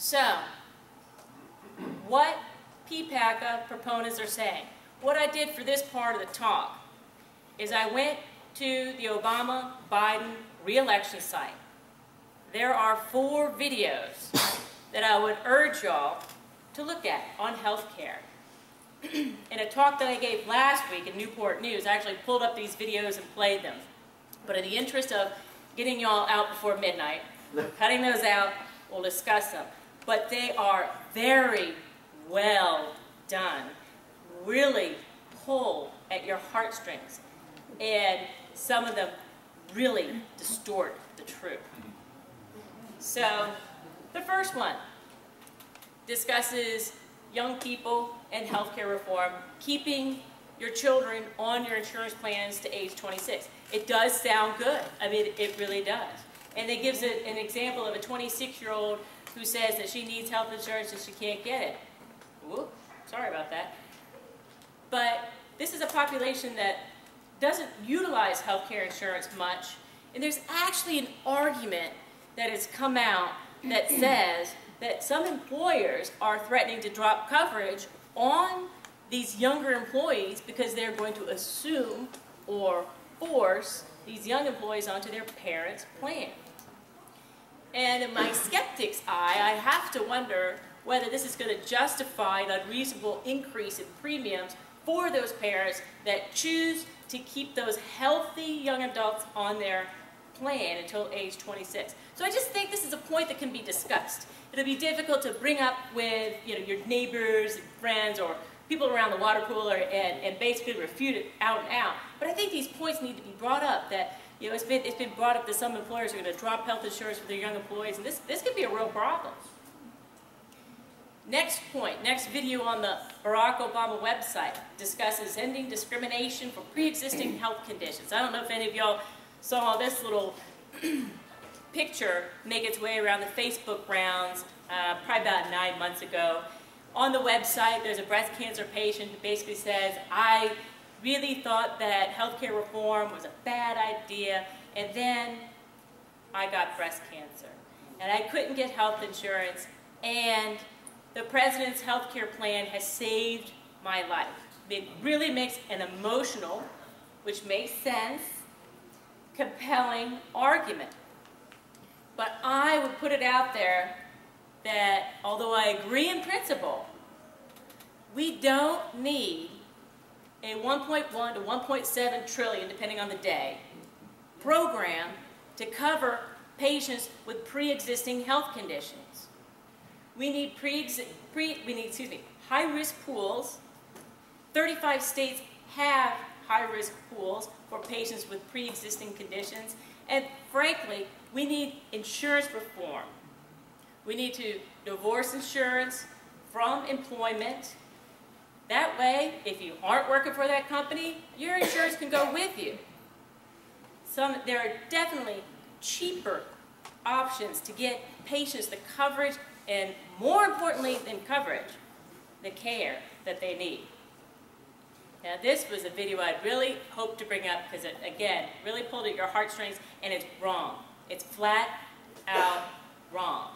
So, what PPACA proponents are saying. What I did for this part of the talk is I went to the Obama-Biden re-election site. There are 4 videos that I would urge y'all to look at on healthcare. In a talk that I gave last week in Newport News, I actually pulled up these videos and played them. But in the interest of getting y'all out before midnight, cutting those out, we'll discuss them. But they are very well done. Really pull at your heartstrings. And some of them really distort the truth. So, the first one discusses young people and healthcare reform, keeping your children on your insurance plans to age 26. It does sound good. I mean, it really does. And it gives it an example of a 26-year-old who says that she needs health insurance and she can't get it. Whoop, sorry about that. But this is a population that doesn't utilize healthcare insurance much, and there's actually an argument that has come out that says that some employers are threatening to drop coverage on these younger employees because they're going to assume or force these young employees onto their parents' plan. And in my skeptic's eye, I have to wonder whether this is going to justify an unreasonable increase in premiums for those parents that choose to keep those healthy young adults on their plan until age 26. So I just think this is a point that can be discussed. It'll be difficult to bring up with your neighbors and friends or people around the water cooler and basically refute it out and out. But I think these points need to be brought up that it's been brought up that some employers are going to drop health insurance for their young employees, and this could be a real problem. Next point, next video on the Barack Obama website discusses ending discrimination for pre-existing health conditions. I don't know if any of y'all saw this little picture make its way around the Facebook rounds probably about 9 months ago. On the website, there's a breast cancer patient who basically says, I really thought that healthcare reform was a bad idea, and then I got breast cancer. And I couldn't get health insurance, and the president's healthcare plan has saved my life. It really makes an emotional, which makes sense, compelling argument. But I would put it out there that although I agree in principle, we don't need a 1.1 to 1.7 trillion, depending on the day, program to cover patients with pre-existing health conditions. We need high-risk pools. 35 states have high-risk pools for patients with pre-existing conditions. And frankly, we need insurance reform. We need to divorce insurance from employment. That way, if you aren't working for that company, your insurance can go with you. There are definitely cheaper options to get patients the coverage and, more importantly than coverage, the care that they need. Now, this was a video I really hoped to bring up because it, again, really pulled at your heartstrings, and it's wrong. It's flat out wrong.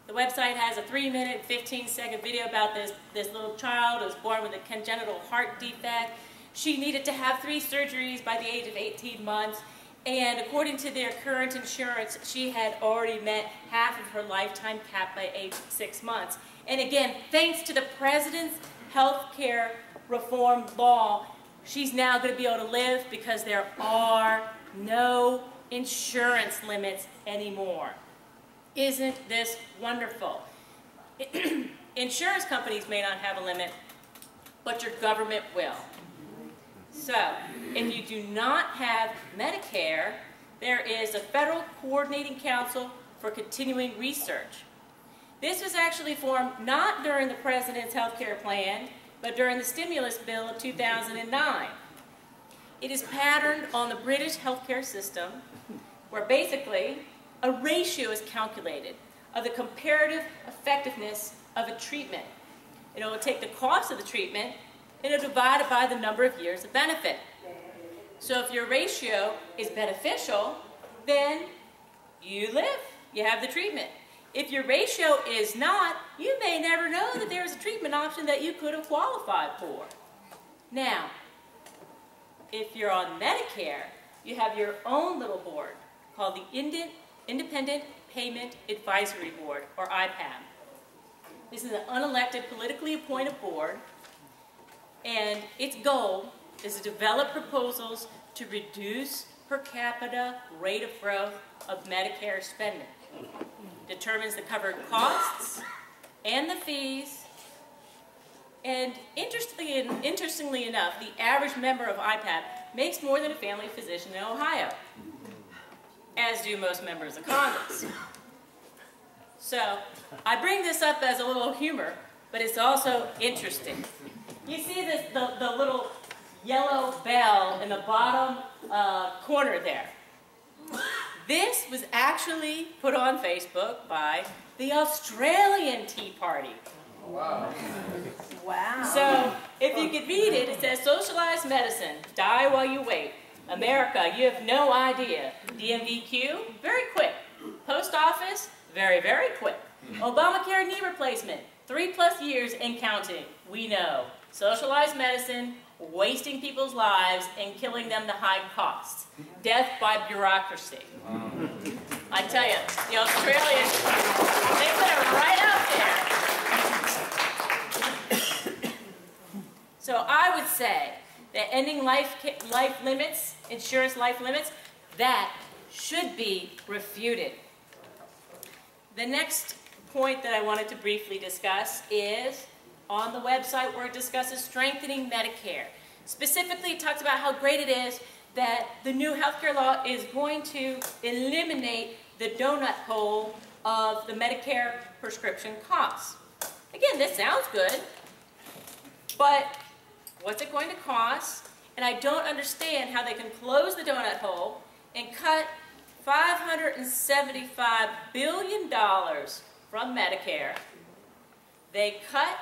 The website has a 3-minute, 15-second video about this little child who was born with a congenital heart defect. She needed to have 3 surgeries by the age of 18 months. And according to their current insurance, she had already met half of her lifetime cap by age 6 months. And again, thanks to the president's health care reform law, she's now going to be able to live because there are no insurance limits anymore. Isn't this wonderful? Insurance companies may not have a limit, but your government will. So, if you do not have Medicare, there is a Federal Coordinating Council for Continuing Research. This was actually formed not during the President's health care plan, but during the stimulus bill of 2009. It is patterned on the British healthcare system, where basically a ratio is calculated of the comparative effectiveness of a treatment. It will take the cost of the treatment and it'll divide it by the number of years of benefit. So if your ratio is beneficial, then you live, you have the treatment. if your ratio is not, you may never know that there's a treatment option that you could have qualified for. Now, if you're on Medicare, you have your own little board called the Independent Payment Advisory Board, or IPAB. This is an unelected, politically appointed board, and its goal is to develop proposals to reduce per capita rate of growth of Medicare spending. Determines the covered costs and the fees, and interestingly enough, the average member of IPAB makes more than a family physician in Ohio, as do most members of Congress. So, I bring this up as a little humor, but it's also interesting. You see this, the little yellow bell in the bottom corner there. This was actually put on Facebook by the Australian Tea Party. Wow. Wow. So, if you could read it, it says, socialized medicine, die while you wait. America, you have no idea. DMVQ, very quick. Post office, very, very quick. Obamacare knee replacement, 3+ years and counting. We know. Socialized medicine, wasting people's lives and killing them to high costs. Death by bureaucracy. I tell you, the Australians, they put it right out there. So I would say that ending life limits, insurance life limits, that should be refuted. The next point that I wanted to briefly discuss is on the website where it discusses strengthening Medicare. Specifically, it talks about how great it is that the new healthcare law is going to eliminate the donut hole of the Medicare prescription costs. Again, this sounds good, but what's it going to cost? And I don't understand how they can close the donut hole and cut $575 billion from Medicare. They cut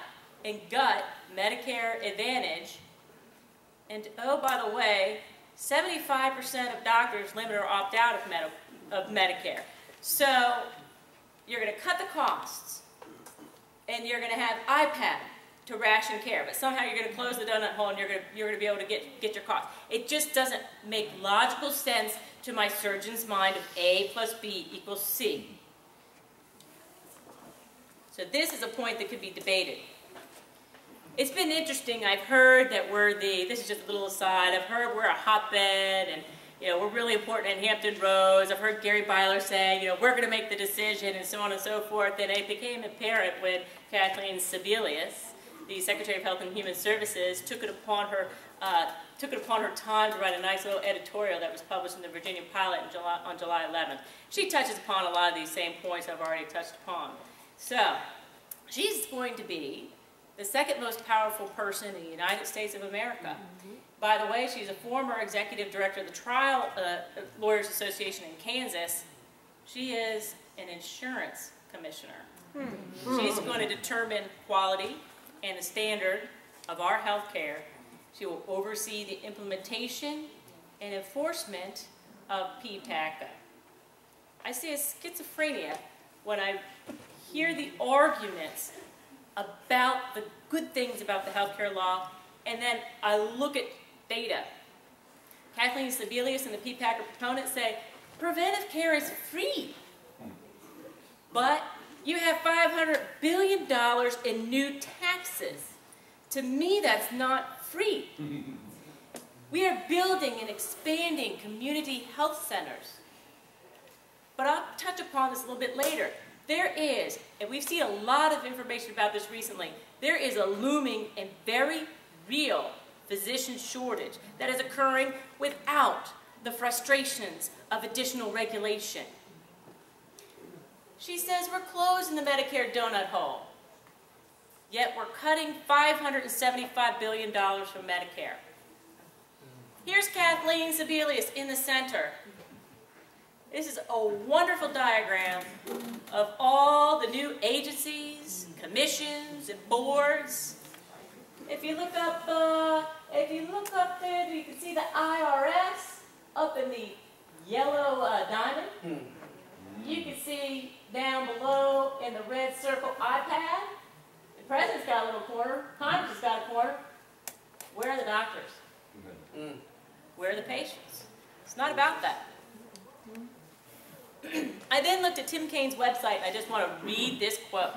and gut Medicare Advantage, and oh, by the way, 75% of doctors limit or opt out of Medicare. So you're going to cut the costs, and you're going to have IPAB to ration care, but somehow you're going to close the donut hole and you're going to be able to get your costs. It just doesn't make logical sense to my surgeon's mind of A plus B equals C. So this is a point that could be debated. It's been interesting. I've heard that this is just a little aside, I've heard we're a hotbed and we're really important in Hampton Roads. I've heard Gary Byler say, we're going to make the decision and so on and so forth. And it became apparent when Kathleen Sebelius, the Secretary of Health and Human Services, took it upon her time to write a nice little editorial that was published in the Virginia Pilot on July 11th. She touches upon a lot of these same points I've already touched upon. So, she's going to be the second most powerful person in the United States of America. By the way, she's a former executive director of the Trial Lawyers Association in Kansas. She is an insurance commissioner. She's going to determine quality and the standard of our health care. She will oversee the implementation and enforcement of PPACA. I see a schizophrenia when I hear the arguments about the good things about the healthcare law, and then I look at data. Kathleen Sebelius and the PPACA proponents say preventive care is free, but you have $500 billion in new taxes. To me, that's not free. We are building and expanding community health centers. But I'll touch upon this a little bit later. There is, and we've seen a lot of information about this recently, there is a looming and very real physician shortage that is occurring without the frustrations of additional regulation. She says we're closing the Medicare donut hole, yet we're cutting $575 billion from Medicare. Here's Kathleen Sebelius in the center. This is a wonderful diagram of all the new agencies, commissions, and boards. If you look up there, you can see the IRS up in the yellow diamond. You can see down below in the red circle iPad. The president's got a little corner. Congress has got a corner. Where are the doctors? Where are the patients? It's not about that. I then looked at Tim Kaine's website, and I just want to read this quote.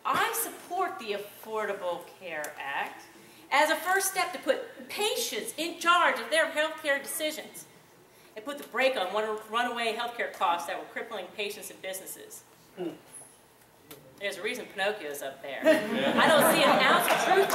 I support the Affordable Care Act as a first step to put patients in charge of their health care decisions and put the brake on runaway health care costs that were crippling patients and businesses. There's a reason Pinocchio's up there. I don't see an ounce of truth